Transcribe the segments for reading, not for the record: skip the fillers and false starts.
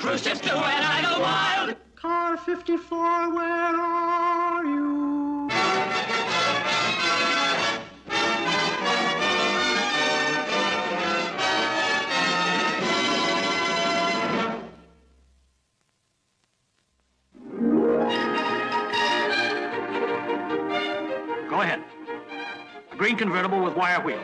cruise ships too, and I go wild. Car 54, where are you? Go ahead. A green convertible with wire wheels.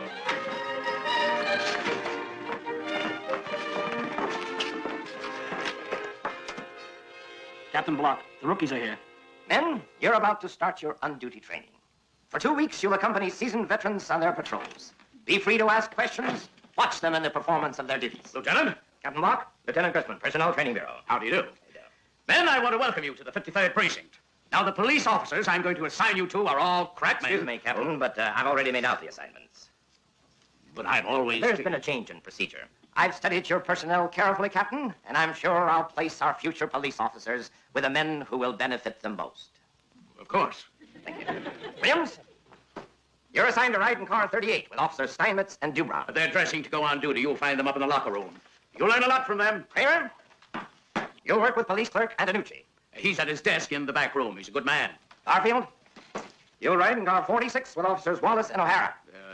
Captain Block, the rookies are here. Men, you're about to start your on-duty training. For 2 weeks, you'll accompany seasoned veterans on their patrols. Be free to ask questions. Watch them in the performance of their duties. Lieutenant? Captain Block, Lieutenant Chrisman, Personnel Training Bureau. How do you do? Men, I want to welcome you to the 53rd Precinct. Now, the police officers I'm going to assign you to are all crack men. Excuse me, Captain, but I've already made out the assignments. But I've always... There's been a change in procedure. I've studied your personnel carefully, Captain, and I'm sure I'll place our future police officers with the men who will benefit them most. Of course. Thank you. Williams, you're assigned to ride in car 38 with Officers Steinmetz and Dubrow. But they're dressing to go on duty. You'll find them up in the locker room. You'll learn a lot from them. Kramer, you'll work with Police Clerk Antonucci. He's at his desk in the back room. He's a good man. Garfield, you'll ride in car 46 with Officers Wallace and O'Hara.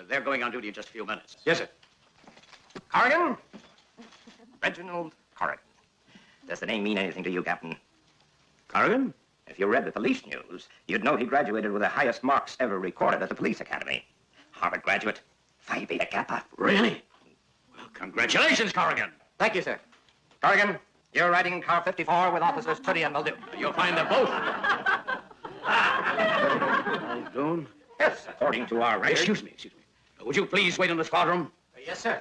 They're going on duty in just a few minutes. Yes, sir. Corrigan, Reginald Corrigan. Does the name mean anything to you, Captain? Corrigan? If you read the police news, you'd know he graduated with the highest marks ever recorded at the police academy. Harvard graduate, Phi Beta Kappa. Really? Well, congratulations, Corrigan. Thank you, sir. Corrigan, you're riding in car 54 with Officers Tuddy and Muldoon. You'll find them both. Muldoon? Yes, according to our record. Excuse me. Would you please wait in the squad room? Yes, sir.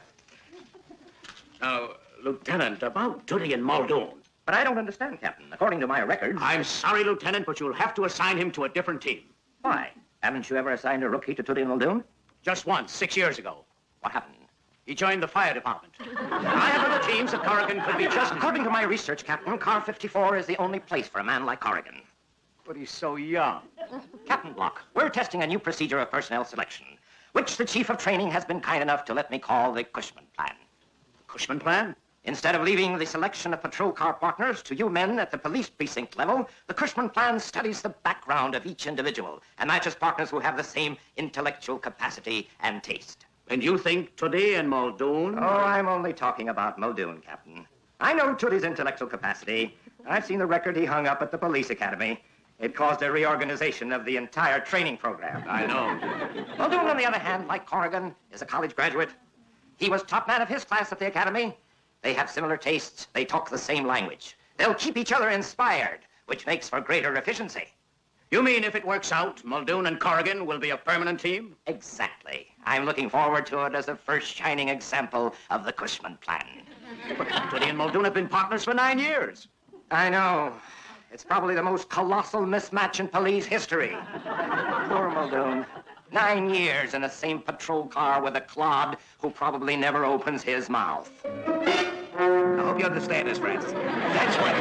Now, Lieutenant, about Tuddy and Muldoon. But I don't understand, Captain. According to my records... I'm sorry, Lieutenant, but you'll have to assign him to a different team. Why? Haven't you ever assigned a rookie to Tuddy and Muldoon? Just once, 6 years ago. What happened? He joined the fire department. I have other teams that Corrigan could be just... According to my research, Captain, car 54 is the only place for a man like Corrigan. But he's so young. Captain Block, we're testing a new procedure of personnel selection, which the Chief of Training has been kind enough to let me call the Cushman Plan. Cushman Plan? Instead of leaving the selection of patrol car partners to you men at the police precinct level, the Cushman Plan studies the background of each individual and matches partners who have the same intellectual capacity and taste. And you think Tuddy and Muldoon? Oh, I'm only talking about Muldoon, Captain. I know Tuddy's intellectual capacity. I've seen the record he hung up at the police academy. It caused a reorganization of the entire training program. I know. Muldoon, on the other hand, like Corrigan, is a college graduate. He was top man of his class at the academy. They have similar tastes. They talk the same language. They'll keep each other inspired, which makes for greater efficiency. You mean if it works out, Muldoon and Corrigan will be a permanent team? Exactly. I'm looking forward to it as the first shining example of the Cushman Plan. But Tuddy and Muldoon have been partners for 9 years. I know. It's probably the most colossal mismatch in police history. Poor Muldoon. 9 years in the same patrol car with a clod who probably never opens his mouth. I hope you understand this, Francis. That's what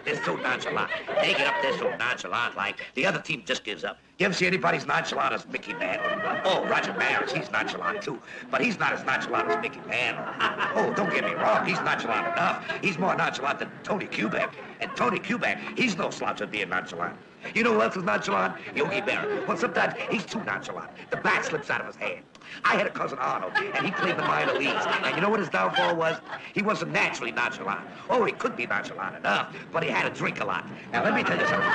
they're so nonchalant. They get up there so nonchalant, like the other team just gives up. You ever see anybody as nonchalant as Mickey Mantle? Oh, Roger Maris, he's nonchalant too. But he's not as nonchalant as Mickey Mantle. Oh, don't get me wrong, he's nonchalant enough. He's more nonchalant than Tony Kubek. And Tony Kubek, he's no slouch at being nonchalant. You know who else is nonchalant? Yogi Berra. Well, sometimes he's too nonchalant. The bat slips out of his hand. I had a cousin Arnold, and he played the minor leagues. And you know what his downfall was? He wasn't naturally nonchalant. Oh, he could be nonchalant enough, but he had to drink a lot. Now, let me tell you something.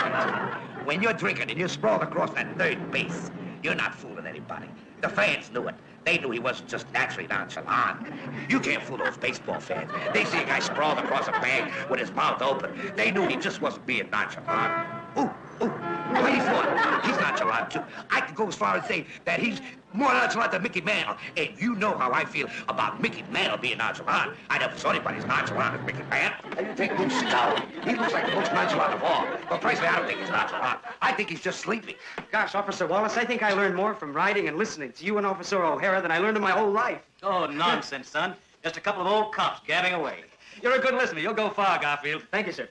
When you're drinking and you're sprawled across that third base, you're not fooling anybody. The fans knew it. They knew he wasn't just naturally nonchalant. You can't fool those baseball fans. They see a guy sprawled across a bag with his mouth open. They knew he just wasn't being nonchalant. Ooh, what he's what? He's nonchalant, too. I could go as far as say that he's more nonchalant than Mickey Mantle. And you know how I feel about Mickey Mantle being nonchalant. I never saw anybody as nonchalant as Mickey Mantle. And you take Moose Scout. He looks like the most nonchalant of all. But personally, I don't think he's nonchalant. I think he's just sleepy. Gosh, Officer Wallace, I think I learned more from riding and listening to you and Officer O'Hara than I learned in my whole life. Oh, nonsense, son. Just a couple of old cops gabbing away. You're a good listener. You'll go far, Garfield. Thank you, sir.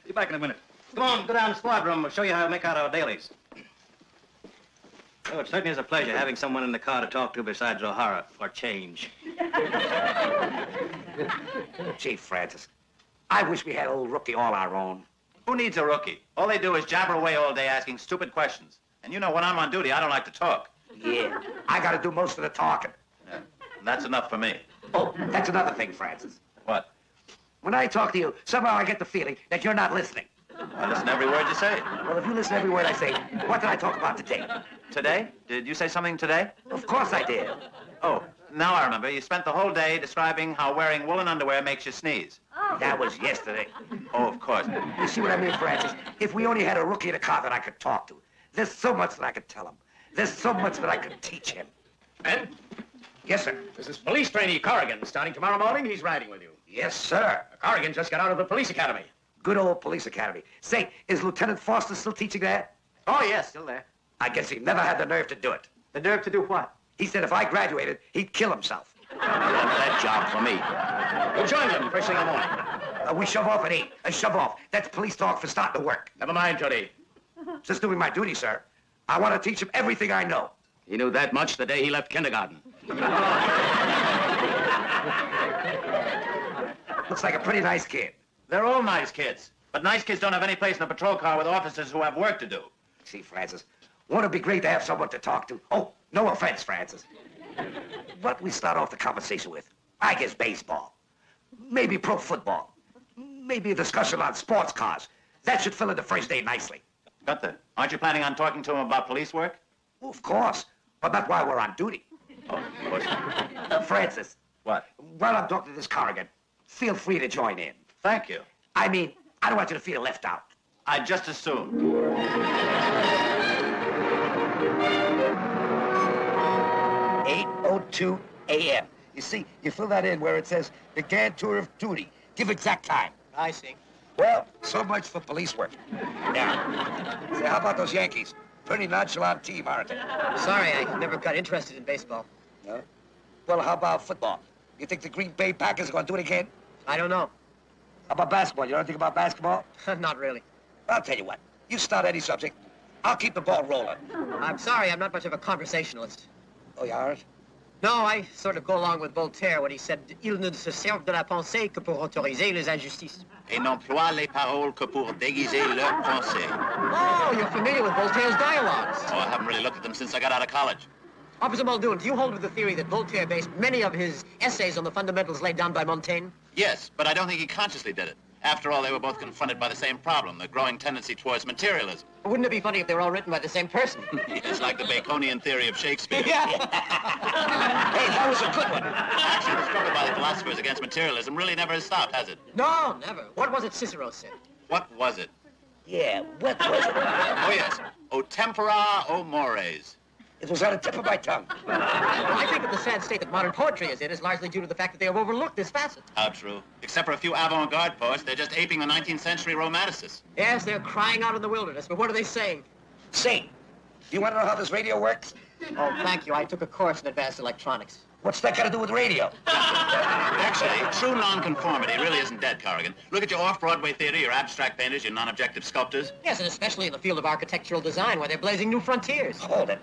Be back in a minute. Come on, go down to the squad room. I'll show you how to make out our dailies. Oh, it certainly is a pleasure having someone in the car to talk to besides O'Hara for change. Chief Francis, I wish we had old Rookie all our own. Who needs a rookie? All they do is jabber away all day asking stupid questions. And you know, when I'm on duty, I don't like to talk. Yeah, I gotta do most of the talking. Yeah. That's enough for me. Oh, that's another thing, Francis. What? When I talk to you, somehow I get the feeling that you're not listening. I listen to every word you say. Well, if you listen to every word I say, what did I talk about today? Today? Did you say something today? Of course I did. Oh, now I remember. You spent the whole day describing how wearing woolen underwear makes you sneeze. That was yesterday. Oh, of course. You see what I mean, Francis? If we only had a rookie in the car that I could talk to, there's so much that I could tell him. There's so much that I could teach him. Ben, Yes, sir. this is police trainee Corrigan. Starting tomorrow morning, he's riding with you. Yes, sir. Corrigan just got out of the police academy. Good old police academy. Say, is Lieutenant Foster still teaching there? Oh, yes, still there. I guess he never had the nerve to do it. The nerve to do what? He said if I graduated, he'd kill himself. That job for me. We'll join them first thing in the morning. We shove off at 8. Shove off. That's police talk for starting to work. Never mind, Jody. Just doing my duty, sir. I want to teach him everything I know. He knew that much the day he left kindergarten. Looks like a pretty nice kid. They're all nice kids. But nice kids don't have any place in a patrol car with officers who have work to do. See, Francis, wouldn't it be great to have someone to talk to? Oh, no offense, Francis. What we start off the conversation with? I guess baseball. Maybe pro football. Maybe a discussion on sports cars. That should fill in the first day nicely. Gunther, aren't you planning on talking to him about police work? Well, of course, but not while we're on duty. Oh, of course not. Francis, What? while I'm talking to this Corrigan, feel free to join in. Thank you. I mean, I don't want you to feel left out. I'd just as soon. 8:02 a.m. You see, you fill that in where it says began tour of duty. Give exact time. I see. Well, so much for police work. Now, say, how about those Yankees? Pretty nonchalant team, aren't they? Sorry, I never got interested in baseball. No? Well, how about football? You think the Green Bay Packers are going to do it again? I don't know. How about basketball? You know anything about basketball? Not really. I'll tell you what. You start any subject. I'll keep the ball rolling. I'm sorry, I'm not much of a conversationalist. Oh, you aren't? No, I sort of go along with Voltaire when he said, Il ne se servent de la pensée que pour autoriser les injustices. Et n'emploie les paroles que pour déguiser leurs pensées. Oh, you're familiar with Voltaire's dialogues. Oh, I haven't really looked at them since I got out of college. Officer Muldoon, do you hold with the theory that Voltaire based many of his essays on the fundamentals laid down by Montaigne? Yes, but I don't think he consciously did it. After all, they were both confronted by the same problem, the growing tendency towards materialism. Wouldn't it be funny if they were all written by the same person? It's like the Baconian theory of Shakespeare. Yeah. Hey, that was a good one. Actually, the struggle by the philosophers against materialism really never has stopped, has it? No, never. What was it Cicero said? What was it? Yeah, what was it? Oh, yes. O tempora, o mores. It was on the tip of my tongue. I think that the sad state that modern poetry is in is largely due to the fact that they have overlooked this facet. How true. Except for a few avant-garde poets, they're just aping the 19th century romanticists. Yes, they're crying out in the wilderness, but what are they saying? Say, do you want to know how this radio works? Oh, thank you. I took a course in advanced electronics. What's that got to do with radio? Actually, true nonconformity really isn't dead, Corrigan. Look at your off-Broadway theater, your abstract painters, your non-objective sculptors. Yes, and especially in the field of architectural design, where they're blazing new frontiers. Hold it.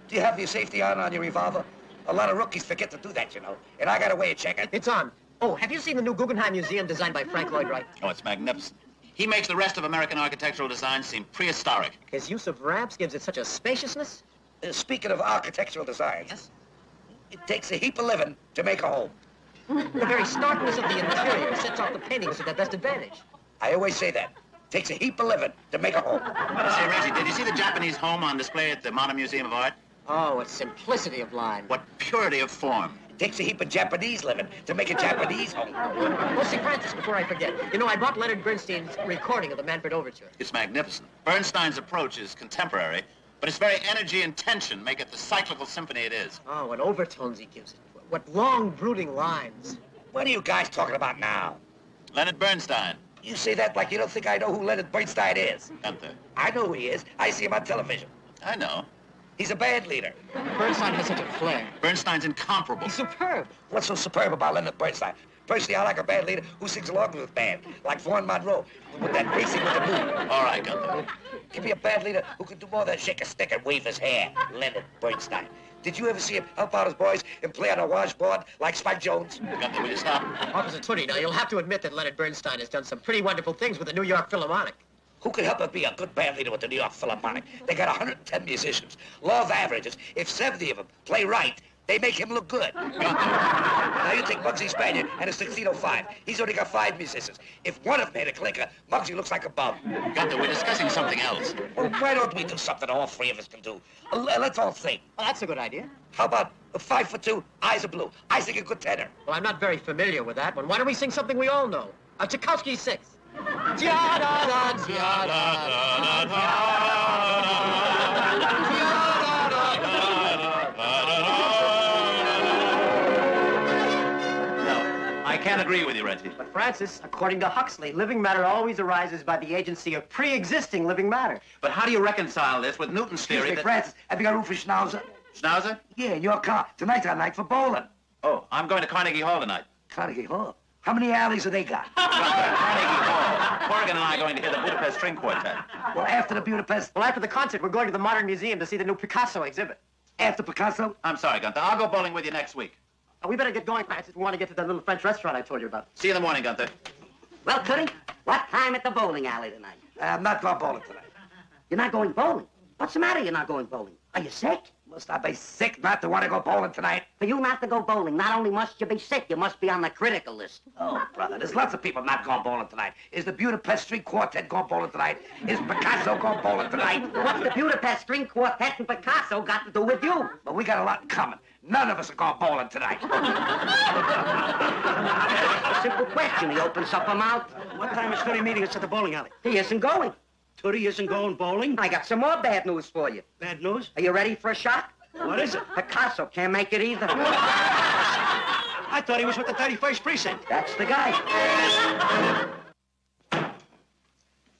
Do you have your safety on your revolver? A lot of rookies forget to do that, you know. And I got a way of checking. It's on. Oh, have you seen the new Guggenheim Museum designed by Frank Lloyd Wright? Oh, it's magnificent. He makes the rest of American architectural design seem prehistoric. His use of ramps gives it such a spaciousness. Speaking of architectural design, Yes? it takes a heap of living to make a home. The very starkness of the interior sets off the paintings to their best advantage. I always say that. Takes a heap of living to make a home. Say, Reggie, did you see the Japanese home on display at the Modern Museum of Art? Oh, its simplicity of line. What purity of form. It takes a heap of Japanese living to make a Japanese home. Oh, see, Francis, before I forget, you know, I bought Leonard Bernstein's recording of the Manfred Overture. It's magnificent. Bernstein's approach is contemporary, but its very energy and tension make it the cyclical symphony it is. Oh, what overtones he gives it. What long, brooding lines. What are you guys talking about now? Leonard Bernstein. You say that like you don't think I know who Leonard Bernstein is. Gunther. I know who he is. I see him on television. I know. He's a band leader. Bernstein has such a flair. Bernstein's incomparable. He's superb. What's so superb about Leonard Bernstein? Personally, I like a band leader who sings along with the band, like Vaughn Monroe, with that racing with the moon. All right, Gunther. Give me a band leader who can do more than shake a stick and wave his hair. Leonard Bernstein. Did you ever see him help out his boys and play on a washboard like Spike Jones? Gunther, will you stop? Officer Twitty, now you'll have to admit that Leonard Bernstein has done some pretty wonderful things with the New York Philharmonic. Who could help but be a good band leader with the New York Philharmonic? They got 110 musicians. Law of averages. If 70 of them play right, they make him look good. Now you take Muggsy Spaniard and his 1605. He's only got 5 musicians. If one of them had a clicker, Muggsy looks like a bum. Gunther, we're discussing something else. Well, why don't we do something all 3 of us can do? Let's all sing. Well, that's a good idea. How about 5 for 2, Eyes are Blue? I sing a good tenor. Well, I'm not very familiar with that one. Why don't we sing something we all know? Tchaikovsky's 6. I can't agree with you, Reggie. But Francis, according to Huxley, living matter always arises by the agency of pre-existing living matter. But how do you reconcile this with Newton's theory Excuse me, that... Francis, have you got room for Schnauzer? Schnauzer? Yeah, in your car. Tonight's our night for bowling. Oh, I'm going to Carnegie Hall tonight. Carnegie Hall? How many alleys have they got? Carnegie Hall. Corrigan and I are going to hear the Budapest String Quartet. Well, after the Budapest, Well, after the concert, we're going to the Modern Museum to see the new Picasso exhibit. after Picasso? I'm sorry, Gunther. I'll go bowling with you next week. We better get going, Francis. We want to get to that little French restaurant I told you about. See you in the morning, Gunther. Well, Tootie, what time at the bowling alley tonight? I'm not going bowling tonight. You're not going bowling? What's the matter you're not going bowling? Are you sick? Must I be sick not to want to go bowling tonight? For you not to go bowling, not only must you be sick, you must be on the critical list. Oh, brother, there's lots of people not going bowling tonight. Is the Budapest String Quartet going bowling tonight? Is Picasso going bowling tonight? What's the Budapest String Quartet and Picasso got to do with you? But we got a lot in common. None of us are going bowling tonight. Simple question. He opens up a mouth. What time is Tootie meeting us at the bowling alley? He isn't going. Tootie isn't going bowling? I got some more bad news for you. Bad news? Are you ready for a shot? What is it? Picasso can't make it either. I thought he was with the 31st precinct. That's the guy. What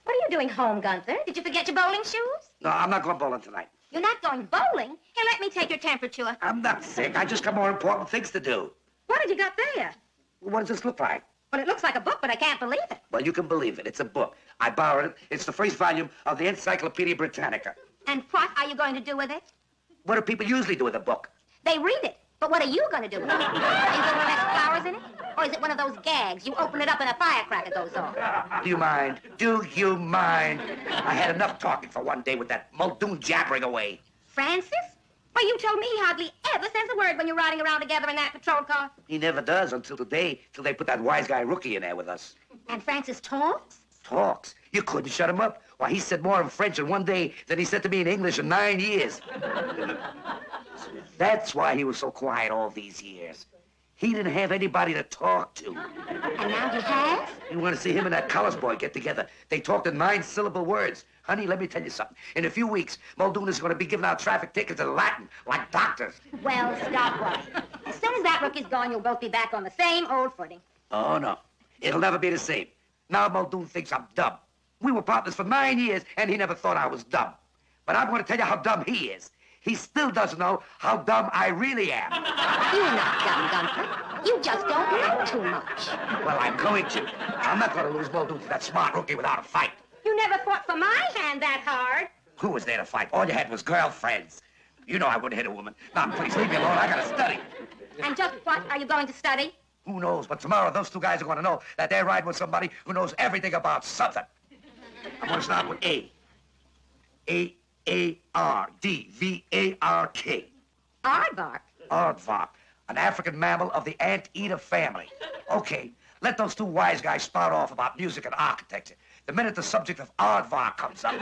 are you doing home, Gunther? Did you forget your bowling shoes? No, I'm not going bowling tonight. You're not going bowling? Here, let me take your temperature. I'm not sick. I just got more important things to do. What have you got there? What does this look like? Well, it looks like a book, but I can't believe it. Well, you can believe it. It's a book. I borrowed it. It's the first volume of the Encyclopedia Britannica. And what are you going to do with it? What do people usually do with a book? They read it. But what are you going to do with it? Are you going to let flowers in it? Or is it one of those gags? You open it up and a firecracker goes off. Do you mind? Do you mind? I had enough talking for one day with that Muldoon jabbering away. Francis? Why, you told me he hardly ever says a word when you're riding around together in that patrol car. He never does until today, till they put that wise guy rookie in there with us. And Francis talks? Talks. You couldn't shut him up. Why, he said more in French in one day than he said to me in English in 9 years. That's why he was so quiet all these years. He didn't have anybody to talk to. And now he has? You want to see him and that Collis boy get together? They talked in 9-syllable words. Honey, let me tell you something. In a few weeks, Muldoon is going to be giving out traffic tickets in Latin, like doctors. Well, stop worrying. As soon as that rookie's gone, you'll both be back on the same old footing. Oh, no. It'll never be the same. Now Muldoon thinks I'm dumb. We were partners for 9 years, and he never thought I was dumb. But I'm going to tell you how dumb he is. He still doesn't know how dumb I really am. You're not dumb, Gunther. You just don't know too much. Well, I'm going to. I'm not going to lose Muldoon to that smart rookie without a fight. You never fought for my hand that hard. Who was there to fight? All you had was girlfriends. You know I wouldn't hit a woman. Now, please leave me alone. I got to study. And just what are you going to study? Who knows? But tomorrow, those two guys are going to know that they're riding with somebody who knows everything about something. I'm going to start with A. A-A-R-D-V-A-R-K. Aardvark. Aardvark, an African mammal of the anteater family. Okay, let those two wise guys spout off about music and architecture. The minute the subject of aardvark comes up, they're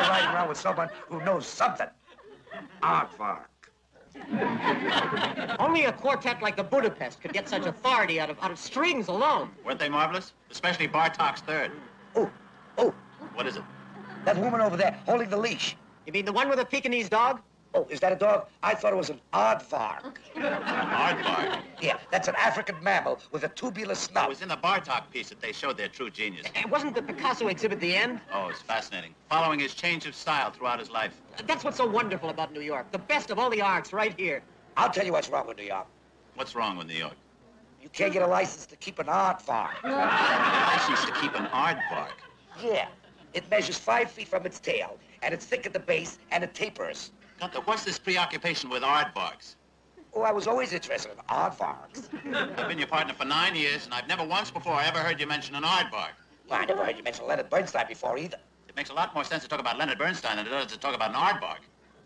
riding around with someone who knows something. Aardvark. Only a quartet like the Budapest could get such authority out of strings alone. Weren't they marvelous? Especially Bartok's third. Oh, What is it? that woman over there holding the leash. You mean the one with a Pekingese dog? Oh, is that a dog? I thought it was an aardvark. Aardvark. Yeah, that's an African mammal with a tubular It snout. was in the Bartok piece that they showed their true genius. Wasn't the Picasso exhibit the end? Oh, it's fascinating. Following his change of style throughout his life. That's what's so wonderful about New York. The best of all the arts right here. I'll tell you what's wrong with New York. What's wrong with New York? You can't get a license to keep an aardvark. License to keep an aardvark. Yeah, it measures 5 feet from its tail, and it's thick at the base, and it tapers. Gunther, what's this preoccupation with aardvarks? Oh, I was always interested in aardvarks. I've been your partner for 9 years, and I've never once before ever heard you mention an aardvark. Well, I never heard you mention Leonard Bernstein before either. It makes a lot more sense to talk about Leonard Bernstein than it does to talk about an aardvark.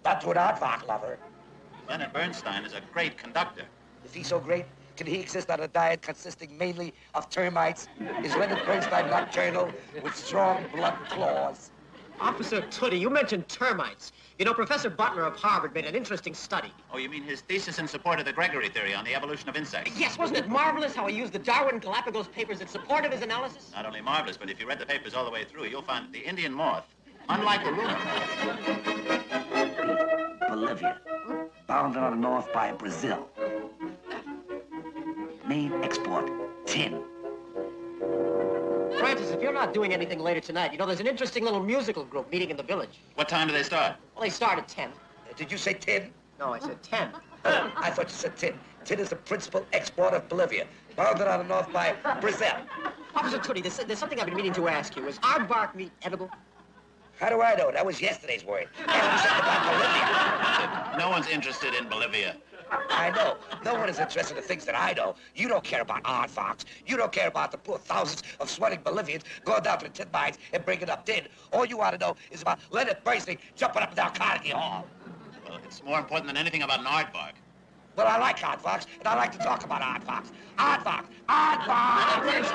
Not to an aardvark lover. Leonard Bernstein is a great conductor. Is he so great? Can he exist on a diet consisting mainly of termites? Is Leonard Bernstein nocturnal with strong blunt claws? Officer Tootie, you mentioned termites. You know, Professor Butler of Harvard made an interesting study. Oh, you mean his thesis in support of the Gregory theory on the evolution of insects? Yes, wasn't it marvelous how he used the Darwin Galapagos papers in support of his analysis? Not only marvelous, but if you read the papers all the way through, you'll find that the Indian moth, unlike the roof moth... Bolivia, bounded on the north by Brazil. Main export, tin. Francis, if you're not doing anything later tonight, you know, there's an interesting little musical group meeting in the village. What time do they start? Well, they start at 10. Did you say tin? No, I said 10. I thought you said tin. Tin is the principal export of Bolivia, bounded on the north by Brazil. Officer Tootie, there's something I've been meaning to ask you. Is aardvark meat edible? How do I know? That was yesterday's word. And we said about Bolivia. No one's interested in Bolivia. I know. No one is interested in things that I know. You don't care about aardvarks. You don't care about the poor thousands of sweating Bolivians going down to the tin mines and bringing up tin. All you want to know is about Leonard Bernstein jumping up and down Carnegie Hall. Well, it's more important than anything about an aardvark. Well, I like aardvarks, and I like to talk about aardvarks. Aardvarks! Aardvarks!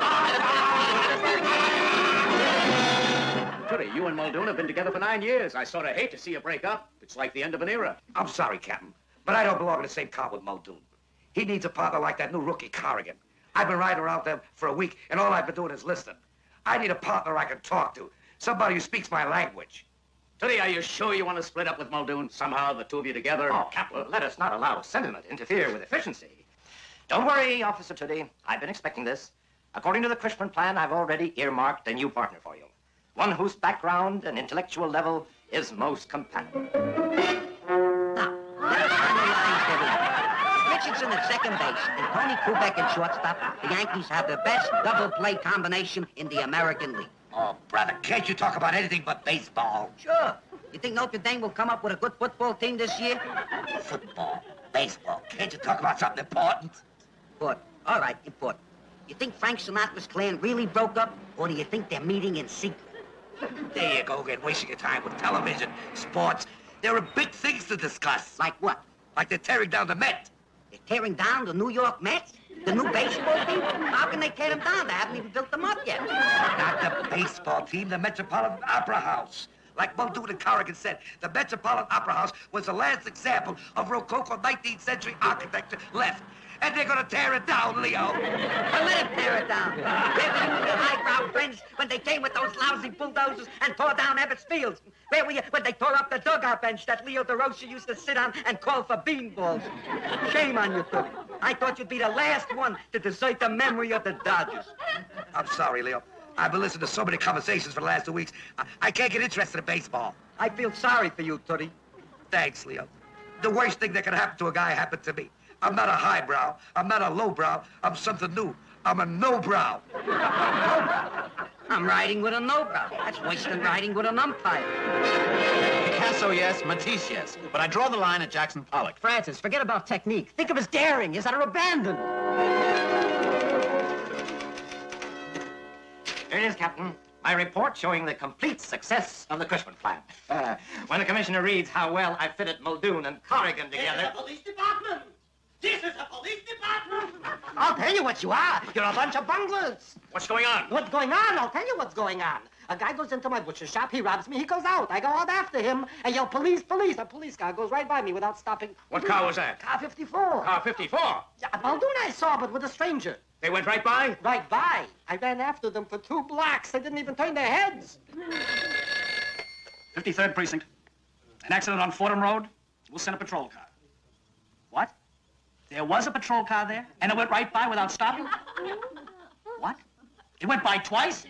Tootie, you and Muldoon have been together for 9 years. I sort of hate to see you break up. It's like the end of an era. I'm sorry, Captain, but I don't belong in the same car with Muldoon. He needs a partner like that new rookie Corrigan. I've been riding around them for a week, and all I've been doing is listening. I need a partner I can talk to, somebody who speaks my language. Tootie, are you sure you want to split up with Muldoon? Somehow, the two of you together? Oh, Captain, let us not allow sentiment interfere with efficiency. Don't worry, Officer Tootie. I've been expecting this. According to the Crispin plan, I've already earmarked a new partner for you. One whose background and intellectual level is most compatible. Now, let us analyze the league. Richardson at second base and Tony Kubek at shortstop. The Yankees have the best double play combination in the American League. Oh, brother, can't you talk about anything but baseball? Sure. You think Notre Dame will come up with a good football team this year? Football, baseball. Can't you talk about something important? Important. All right, important. You think Frank Sinatra's clan really broke up, or do you think they're meeting in secret? There you go again, wasting your time with television, sports. There are big things to discuss. Like what? Like they're tearing down the Met. They're tearing down the New York Mets? The new baseball team? How can they tear them down? They haven't even built them up yet. Not the baseball team, the Metropolitan Opera House. Like Muldoon and Corrigan said, the Metropolitan Opera House was the last example of Rococo 19th century architecture left. And they're gonna tear it down, Leo. Well, let them tear it down. Where were you with your highbrow friends when they came with those lousy bulldozers and tore down Ebbets Fields? Where were you when they tore up the dugout bench that Leo DeRosa used to sit on and call for beanballs? Shame on you, Tootie. I thought you'd be the last one to desert the memory of the Dodgers. I'm sorry, Leo. I've been listening to so many conversations for the last 2 weeks. I can't get interested in baseball. I feel sorry for you, Tootie. Thanks, Leo. The worst thing that can happen to a guy happened to me. I'm not a highbrow. I'm not a lowbrow. I'm something new. I'm a no-brow. I'm riding with a no-brow. That's worse than riding with an umpire. Picasso, yes. Matisse, yes. But I draw the line at Jackson Pollock. Francis, forget about technique. Think of his daring, his utter abandon. Here it is, Captain. My report showing the complete success of the Crispin plan. When the commissioner reads how well I fitted Muldoon and Corrigan together... Police department! This is a police department! I'll tell you what you are. You're a bunch of bunglers. What's going on? What's going on? I'll tell you what's going on. A guy goes into my butcher shop, he robs me, he goes out. I go out after him and yell, police, police. A police car goes right by me without stopping. What car was that? Car 54. Car 54. Yeah, Muldoon I saw, but with a stranger. They went right by? Right by. I ran after them for 2 blocks. They didn't even turn their heads. 53rd Precinct. An accident on Fordham Road. We'll send a patrol car. What? There was a patrol car there, and it went right by without stopping? What? It went by twice?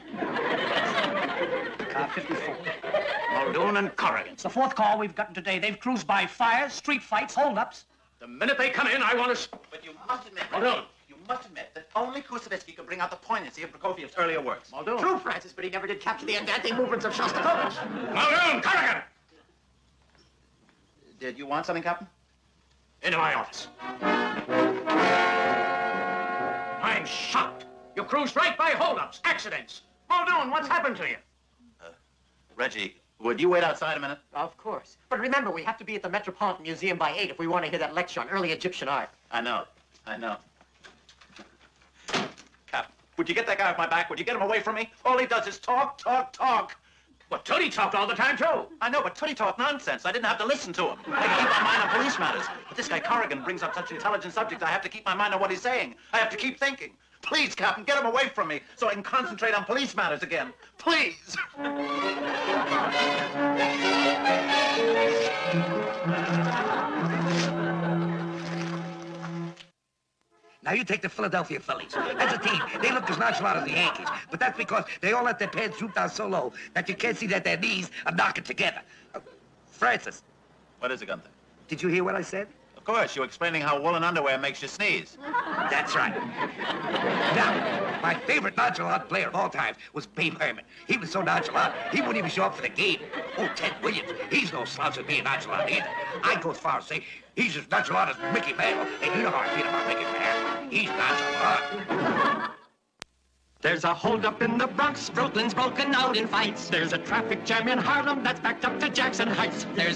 Car 54. Muldoon and Corrigan. It's the 4th call we've gotten today. They've cruised by fires, street fights, holdups. The minute they come in, I want to... But you must admit... Muldoon. You must admit that only Kusevitsky could bring out the poignancy of Prokofiev's earlier works. Muldoon. True, Francis, but he never did capture the andante movements of Shostakovich. Muldoon, Corrigan! Did you want something, Captain? Into my office. I'm shocked. You cruised right by holdups, accidents. Muldoon, what's happened to you? Reggie, would you wait outside a minute? Of course. But remember, we have to be at the Metropolitan Museum by 8 if we want to hear that lecture on early Egyptian art. I know. Cap, would you get that guy off my back? Would you get him away from me? All he does is talk, talk, talk. Well, Tootie talked all the time, too. I know, but Tootie talked nonsense. I didn't have to listen to him. I can keep my mind on police matters. But this guy Corrigan brings up such intelligent subjects, I have to keep my mind on what he's saying. I have to keep thinking. Please, Captain, get him away from me so I can concentrate on police matters again. Please. Now, you take the Philadelphia Phillies. As a team, they look as nonchalant as the Yankees. But that's because they all let their pants droop down so low that you can't see that their knees are knocking together. Francis, What is it, Gunther? did you hear what I said? Of course, you were explaining how woolen underwear makes you sneeze. That's right. Now, my favorite nonchalant player of all time was Babe Herman. He was so nonchalant, he wouldn't even show up for the game. Oh, Ted Williams, he's no slouch at being nonchalant either. I'd go as far as say he's as nonchalant as Mickey Mantle, and you know how I feel about Mickey Mantle. He's nonchalant. There's a holdup in the Bronx, Brooklyn's broken out in fights. There's a traffic jam in Harlem that's backed up to Jackson Heights. There's